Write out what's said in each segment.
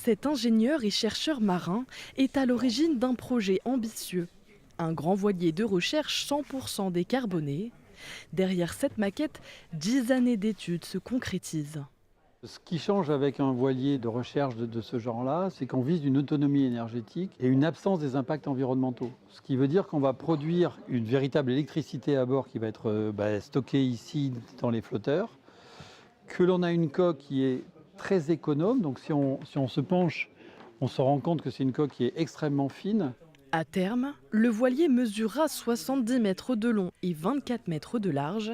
Cet ingénieur et chercheur marin est à l'origine d'un projet ambitieux. Un grand voilier de recherche 100% décarboné. Derrière cette maquette, 10 années d'études se concrétisent. Ce qui change avec un voilier de recherche de ce genre-là, c'est qu'on vise une autonomie énergétique et une absence des impacts environnementaux. Ce qui veut dire qu'on va produire une véritable électricité à bord qui va être stockée ici dans les flotteurs, que l'on a une coque qui est très économe. Donc si on se penche, on se rend compte que c'est une coque qui est extrêmement fine. À terme, le voilier mesurera 70 mètres de long et 24 mètres de large.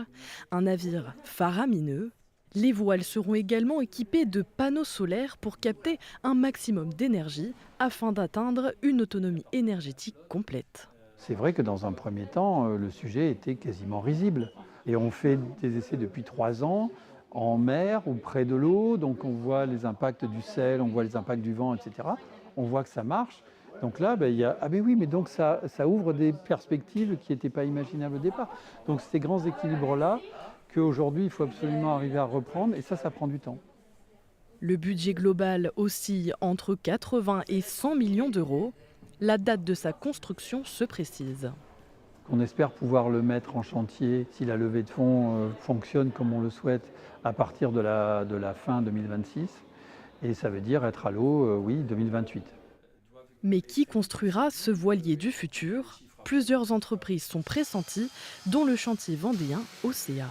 Un navire faramineux. Les voiles seront également équipées de panneaux solaires pour capter un maximum d'énergie afin d'atteindre une autonomie énergétique complète. C'est vrai que dans un premier temps, le sujet était quasiment risible. Et on fait des essais depuis 3 ans en mer ou près de l'eau. Donc on voit les impacts du sel, on voit les impacts du vent, etc. On voit que ça marche. Donc là, il y a... Ah mais oui, mais donc ça ouvre des perspectives qui n'étaient pas imaginables au départ. Donc ces grands équilibres-là, qu'aujourd'hui il faut absolument arriver à reprendre, et ça prend du temps. Le budget global oscille entre 80 et 100 millions d'euros. La date de sa construction se précise. On espère pouvoir le mettre en chantier si la levée de fonds fonctionne comme on le souhaite à partir de la fin 2026. Et ça veut dire être à l'eau, oui, 2028. Mais qui construira ce voilier du futur? Plusieurs entreprises sont pressenties, dont le chantier vendéen Océa.